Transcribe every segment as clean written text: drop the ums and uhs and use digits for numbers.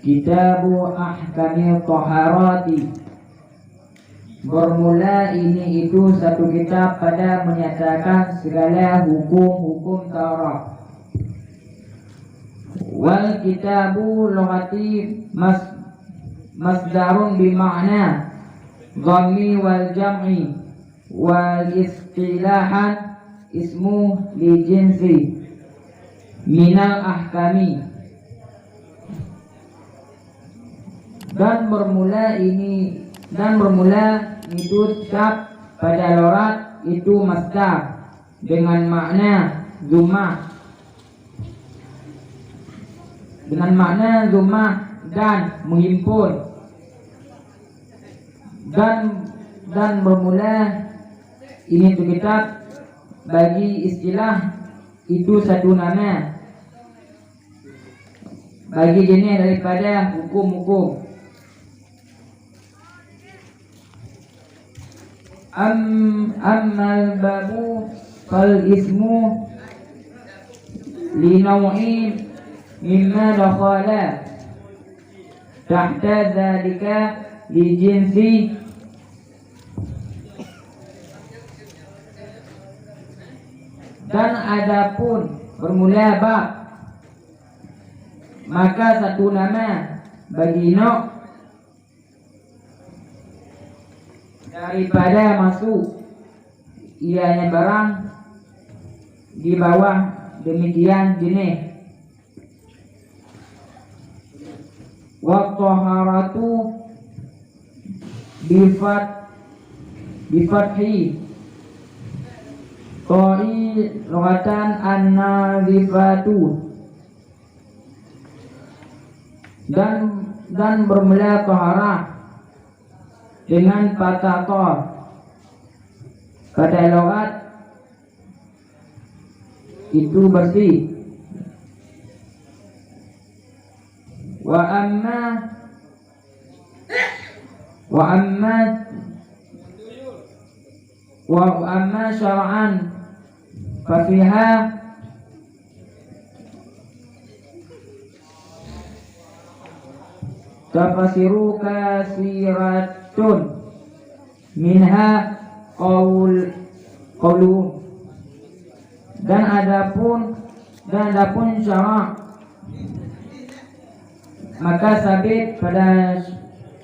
Kitabu Ahkamil Taharati. Bermula ini itu satu kitab pada menyatakan segala hukum-hukum Taurat. Wal kitabu lughati masdarun bimakna dhammi wal jam'i wal istilahan ismu li jinsi minal ahkami. Dan bermula itu kitab pada lorat itu masdar dengan makna zumah, dan menghimpun. Dan bermula ini itu kitab bagi istilah itu satu nama bagi jenis daripada hukum-hukum. Ammal babu fal ismu li naw'in mimma dakhala tahta dzalika li jinsi dan adapun bermula bab maka satu nama bagi nok daripada masuk ianya barang di bawah demikian jenis. Wa taharatu bifathi qai lughatan an-nazifatu. Dan bermula taharah dengan patah ta pada lughat itu bersih. Wa amma syar'an fa fiha tafasiru kasiratun minha qaulu. Dan adapun syarak maka sabit pada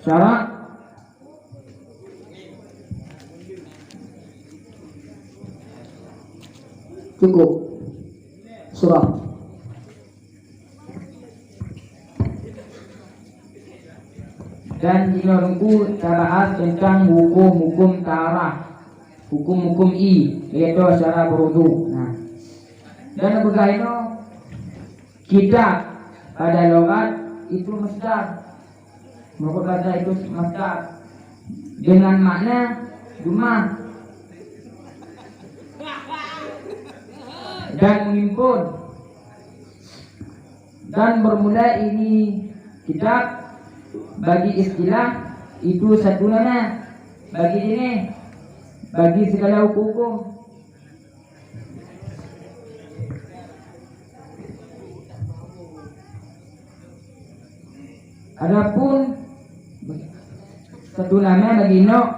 syarak cukup surah. Dan jika nunggu kita bahas tentang hukum-hukum tarah, hukum-hukum yaitu cara berwudu. Nah, dan begitu kita pada logat itu masdar, menurut kata itu masdar dengan makna rumah dan menghimpun. Dan bermula ini kitab bagi istilah itu satu nama bagi ini bagi segala hukum. Adapun satu nama bagi nok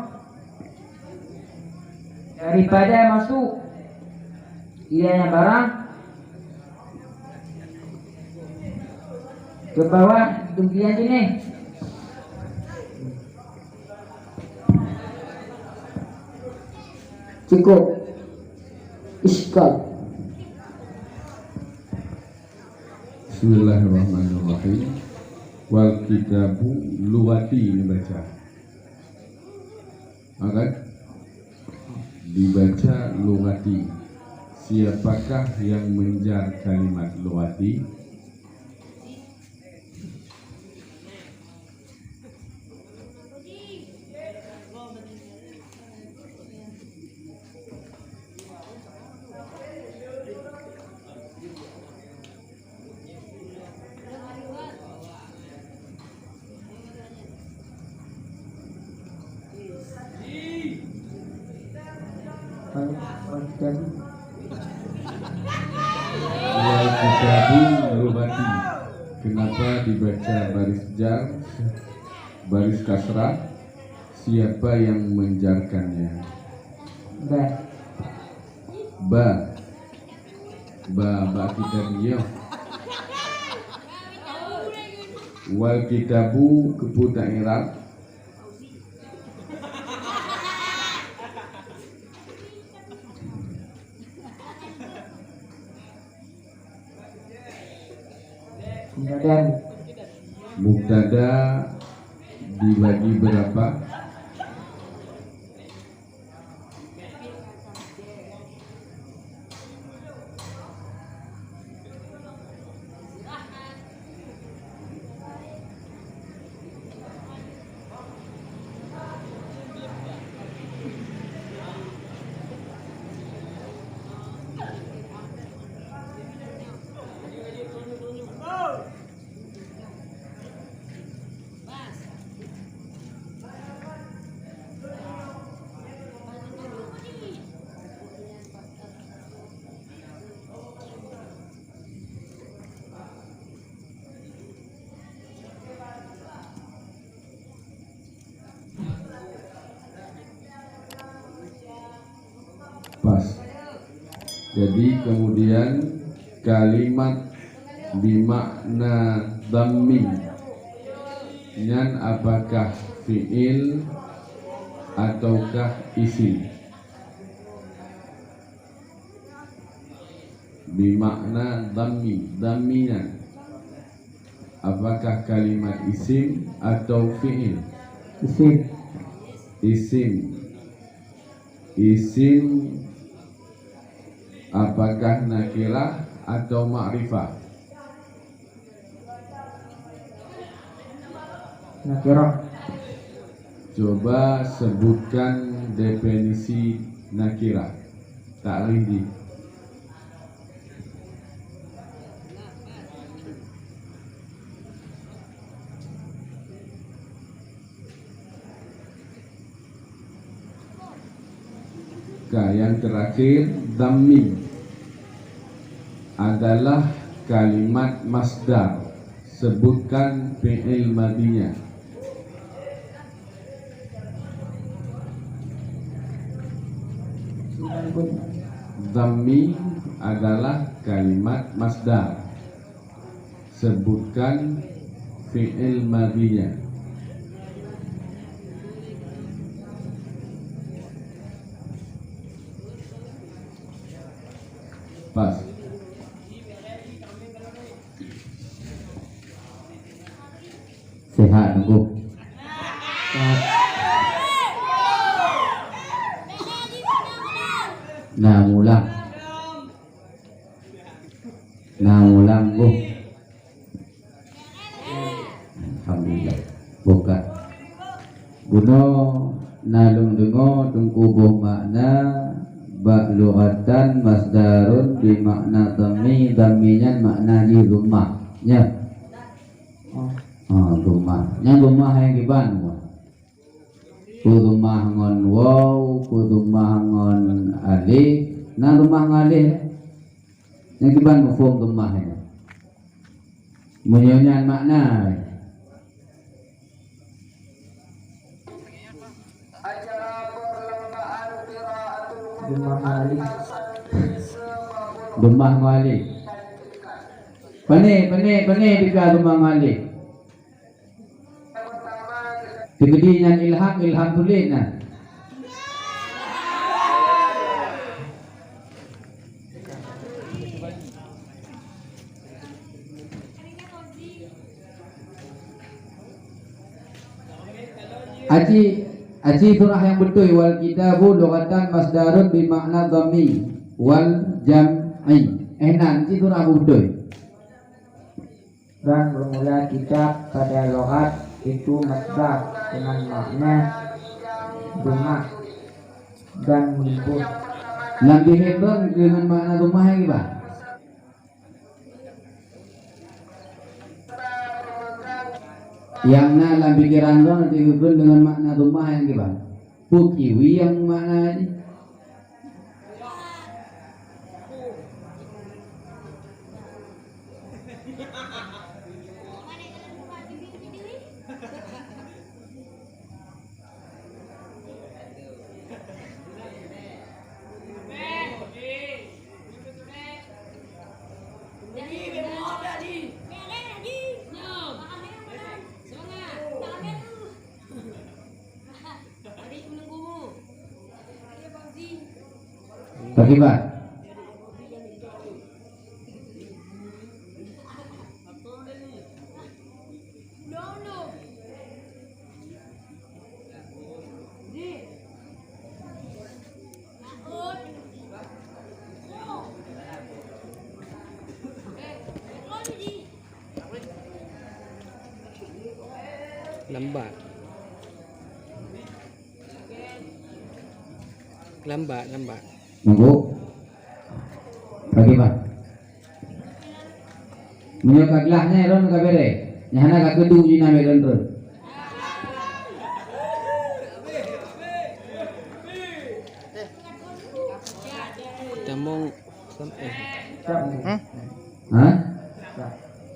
daripada masuk ianya barang ke bawah demikian sini. Cukup iskal. Bismillahirrahmanirrahim. Wal kitabu lughati dibaca. Maka dibaca lughati. Siapakah yang menjar kalimat lughati? Wal kitabu lughati. Kenapa dibaca baris jar, baris kasrah? Siapa yang menjarkannya? Ba. Ba kita dia. Wal kitabu keputak irab. Kemudian Mubtada dibagi berapa? Pas. Jadi kemudian kalimat bimakna dhammi nyan apakah fi'il ataukah isim? Bimakna dhammi, dhamminan apakah kalimat isim atau fi'il? isim. Isim. Isim apakah nakirah atau ma'rifah? Nakirah. Coba sebutkan definisi nakirah. Ta'ridi. Yang terakhir, dhammi adalah kalimat masdar. Sebutkan fi'il madinya. Dhammi adalah kalimat masdar. Sebutkan fi'il madinya. Pas. Sehat nunggu. Nah mulang bu. Alhamdulillah. Buka. Guno nalung dengo tungkubuh makna ba'lughatan masdarun bi makna dhammi, dhamminya makna di rumah ya. Rumah nya rumah yang giban ku rumah ngon waw, ku rumah ngon alif, na rumah ngalih yang giban mafhum rumah ya munyonya makna Dumah ngali. Pane dika dumah ngali. Kegedian ilham tulis nah. Aji surah yang betul wal kitabu lughatan masdarun bi makna dhammi wal jam'i. Nanti surah betul. Dan bermula kitab pada loghat itu masdar dengan makna rumah dan menyebut. Nabi Hebron dengan makna rumah yang apa? Yang na dalam pikiran orang nanti Hebron dengan makna rumah yang apa? Pukiwi yang makna ini. Bagi Pak. Lambat. Lambat, lambat. Nunggu. Bagi Pak. Menyokak gelahnya ron kabere. Nyahana ka kedu di name ron. Tamong sampai. Hah?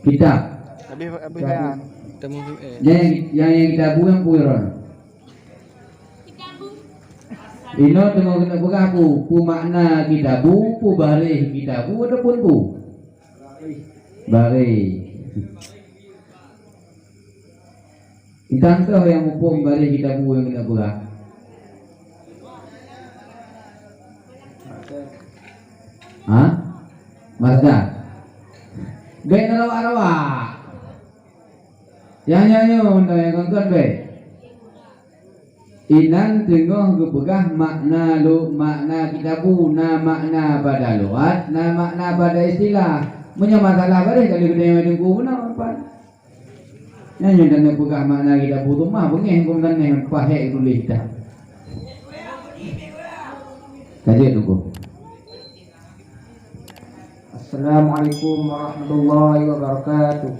Kitab. Habis bayan. Tamong Yang kita buang puiron. Ino tengok kena berapa pu makna kitabu, pu barih kitabu ataupun pu barih. Kita tahu yang mumpung barih kitabu yang kena berah. Hah? Mazda. Baik narawa. Yang undang yang kongkon baik. Inan tengok kepegah makna makna kitabu, na makna pada luat, na makna pada istilah. Punya masalah bareh kali kita yang dengku benar apa? Yang tanya pegah makna kitabu tu mah bengeh pun kan yang pahek tulis dah. Kaji tunggu. Assalamualaikum warahmatullahi wabarakatuh.